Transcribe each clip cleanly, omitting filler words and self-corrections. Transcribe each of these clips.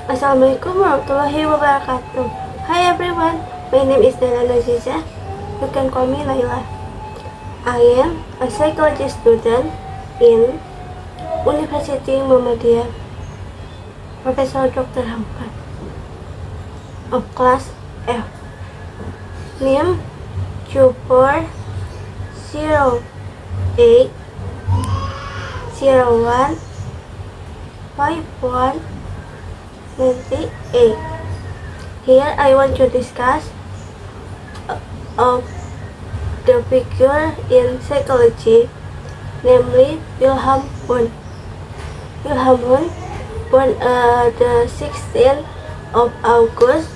Assalamualaikum warahmatullahi wabarakatuh. Hi everyone, my name is Dela Naziza. You can call me Laila. I am a psychology student in University Muhammadiyah, Professor Dr. Hamka, of class F. Name 2408 01 51 98. Here I want to discuss of the figure in psychology, namely Wilhelm Wundt. Wilhelm Wundt, born the 16th of August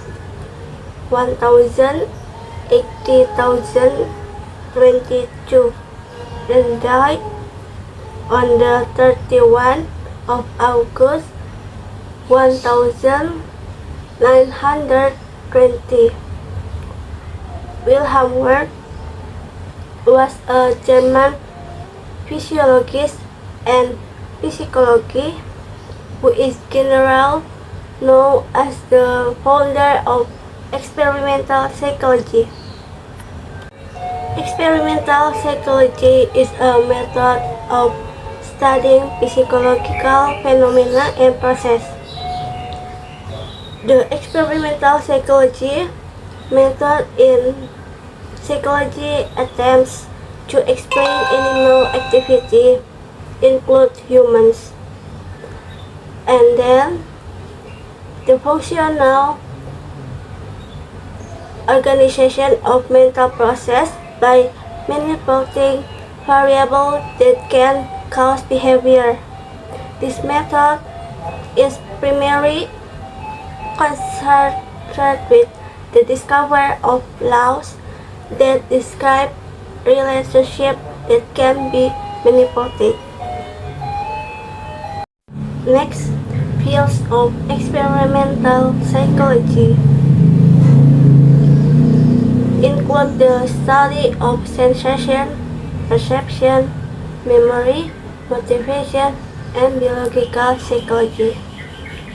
1022 and died on the 31st of August 1920. Wilhelm Wundt was a German physiologist and psychologist who is generally known as the founder of experimental psychology. Experimental psychology is a method of studying physiological phenomena and processes. The experimental psychology method in psychology attempts to explain animal activity, include humans, and then the functional organization of mental process by manipulating variables that can cause behavior. This method is primarily concerned with the discovery of laws that describe relationships that can be manipulated. Next, fields of experimental psychology include the study of sensation, perception, memory, motivation, and biological psychology.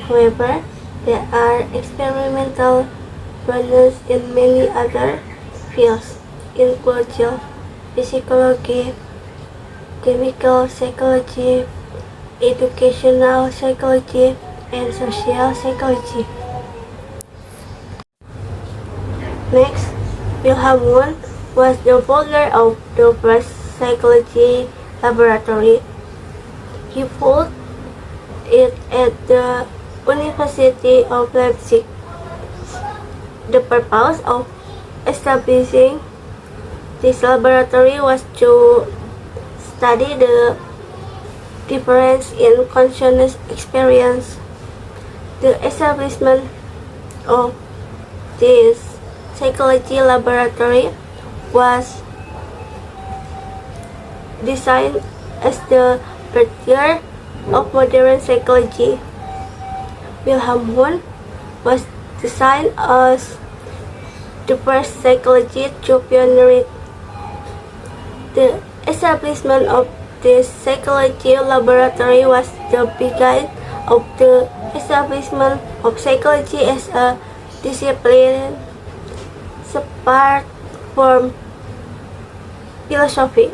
However, there are experimental branches in many other fields, including psychology, chemical psychology, educational psychology, and social psychology. Next, Wilhelm Wundt was the founder of the first psychology laboratory. He founded it at the University of Leipzig. The purpose of establishing this laboratory was to study the difference in consciousness experience. The establishment of this psychology laboratory was designed as the birthday of modern psychology. Wilhelm Wundt was designed as the first psychologist to pioneer. The establishment of this psychology laboratory was the beginning of the establishment of psychology as a discipline separate from philosophy.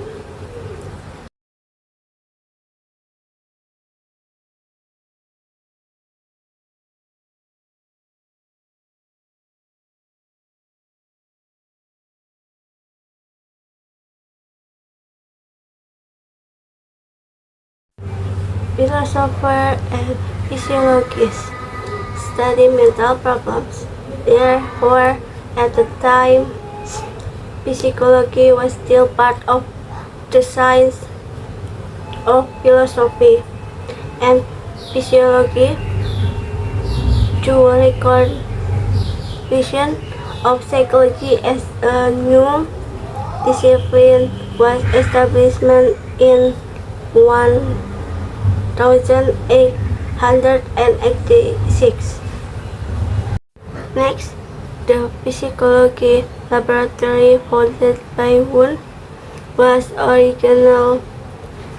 Philosophers and physiologists study mental problems. Therefore, at the time, psychology was still part of the science of philosophy and physiology. To recognition of psychology as a new discipline was established in 1886. Next, the psychology laboratory founded by Wundt was originally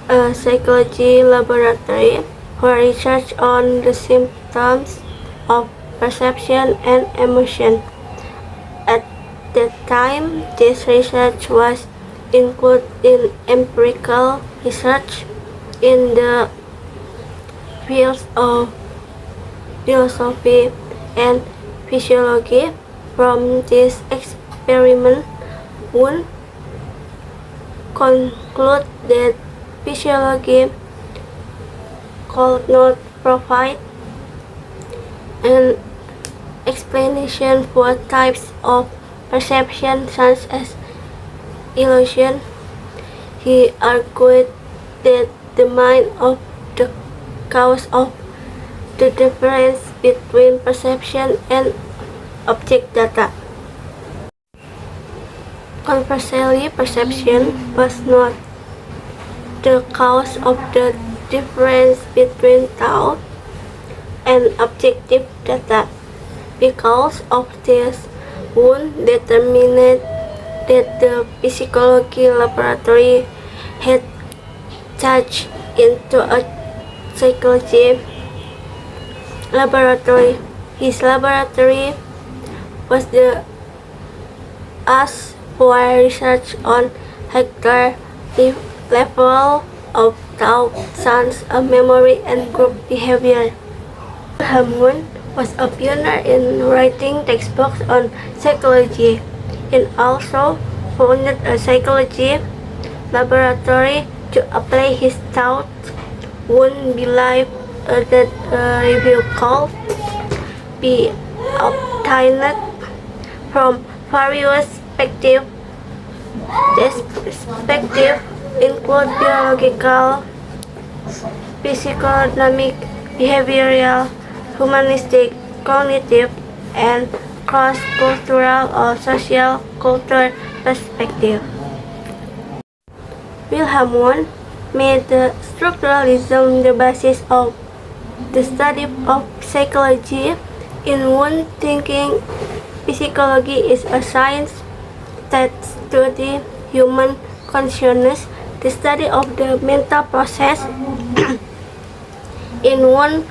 a psychology laboratory for research on the symptoms of perception and emotion. At that time, this research was included in empirical research in the fields of philosophy and physiology. From this experiment, Wundt concluded that physiology could not provide an explanation for types of perception such as illusion. He argued that the mind of the cause of the difference between perception and object data. Conversely, perception was not the cause of the difference between thought and objective data. Because of this, Wundt determined that the psychology laboratory had changed into a psychology laboratory. His laboratory was the as for research on higher level of thought, sense, memory, and group behavior. Wilhelm Wundt was a pioneer in writing textbooks on psychology. He also founded a psychology laboratory to apply his thoughts. Wundt believed that a review could be obtained from various perspectives. These perspectives include biological, psychodynamic, behavioral, humanistic, cognitive, and cross-cultural or social culture perspective. Wilhelm Wundt made the structuralism the basis of the study of psychology. In Wundt's thinking, psychology is a science that studies human consciousness, the study of the mental process. In Wundt's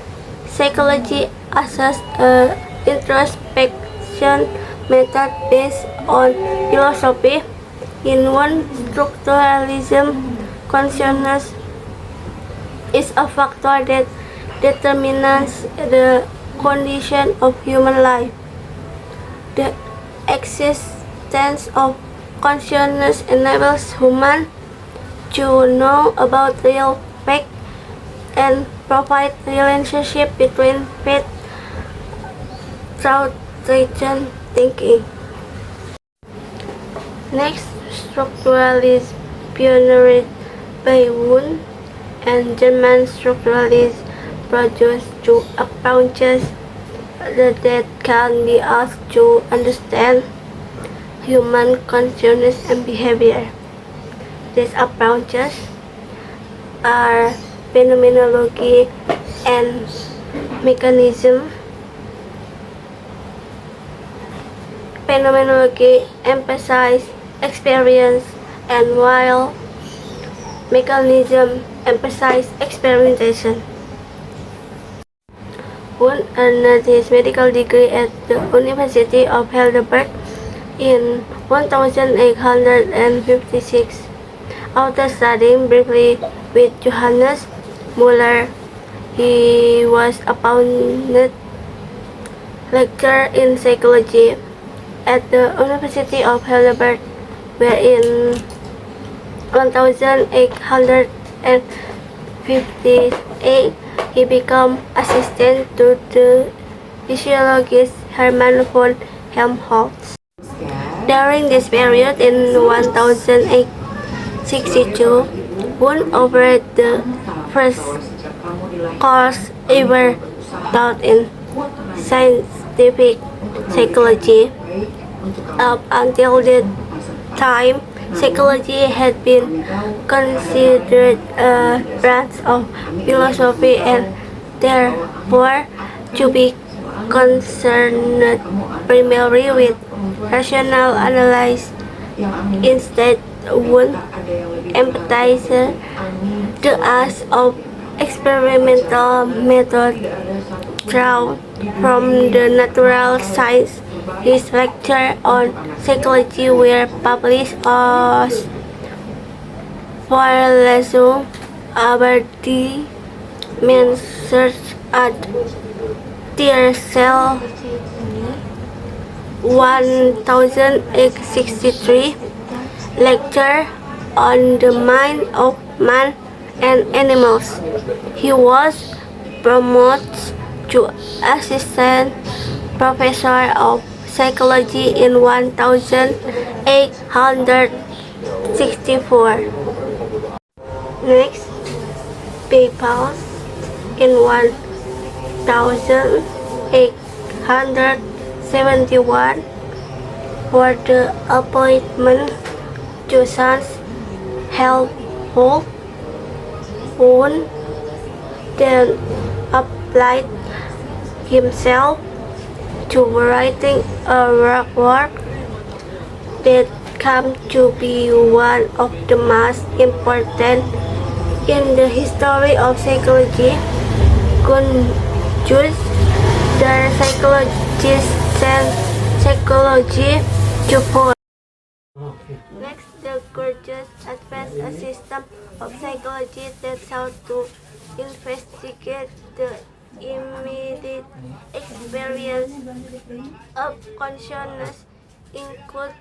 psychology assesses an introspection method based on philosophy. In Wundt's structuralism, consciousness is a factor that determines the condition of human life. The existence of consciousness enables humans to know about real facts and provide relationship between faith, thought, reason, thinking. Next, structuralist pioneered by Wundt and German structuralists produced two approaches that can be asked to understand human consciousness and behavior. These approaches are phenomenology and mechanism. Phenomenology emphasizes experience, and while mechanism emphasizes experimentation. Wundt earned his medical degree at the University of Heidelberg in 1856. After studying briefly with Johannes Müller, he was appointed lecturer in psychology at the University of Heidelberg, where in 1858 he became assistant to the physiologist Hermann von Helmholtz. During this period, in 1862, Wundt offered the first course ever taught in scientific psychology. Up until that time, psychology had been considered a branch of philosophy and therefore to be concerned primarily with rational analysis. Instead, Wundt emphasized the use of experimental methods drawn from the natural science. His lectures on psychology were published as Vorlesung über die Menschheit at Tiersel 1863, Lecture on the Mind of Man and Animals. He was promoted to assistant professor of psychology in 1864. Next, papers in 1871 for the appointment to John Helmholtz. Wundt then applied himself to writing a work that came to be one of the most important in the history of psychology, Grundzüge der psychologischen Psychologie to Paul. Next, the Grundzüge advanced a system of psychology that sought to investigate the immediate experience of consciousness, include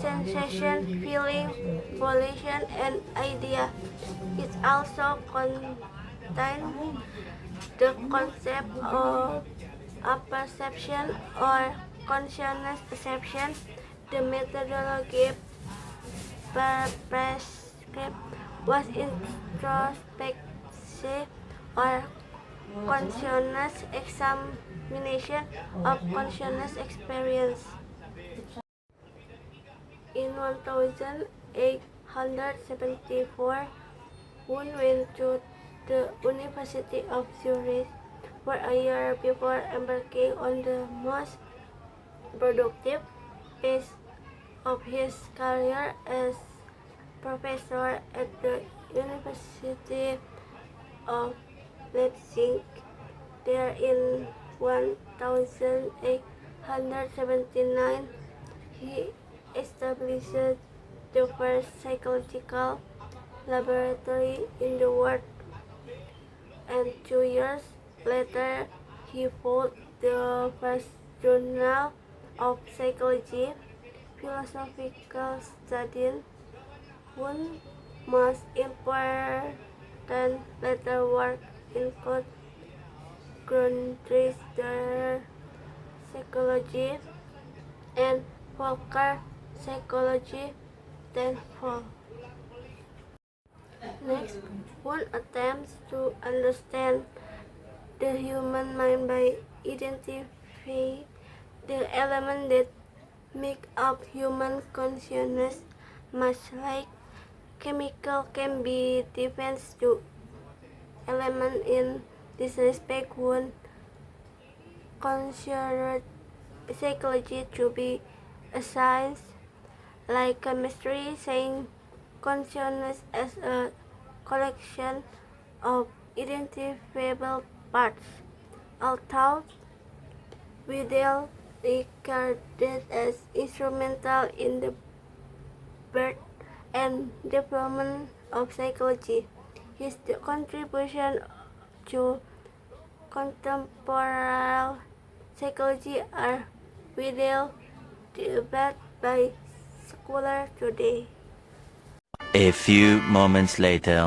sensation, feeling, volition, and idea. It also contains the concept of a perception or consciousness perception. The methodology prescribed was introspective or consciousness examination of consciousness experience. In 1874, Wundt went to the University of Zurich for a year before embarking on the most productive phase of his career as professor at the University of Leipzig. There in 1879, he established the first psychological laboratory in the world, and 2 years later he founded the first journal of psychology, Philosophical Studies. Wundt's most important later work include Grundrisse der Psychologie and Volker Psychologie tenfold. Next, Wundt attempts to understand the human mind by identifying the elements that make up human consciousness. Much like chemical can be defined to element in this respect, Wundt considered psychology to be a science like chemistry, saying consciousness as a collection of identifiable parts, although without regarded as instrumental in the birth and development of psychology. His contribution to contemporary psychology are widely debated by scholars today. A few moments later.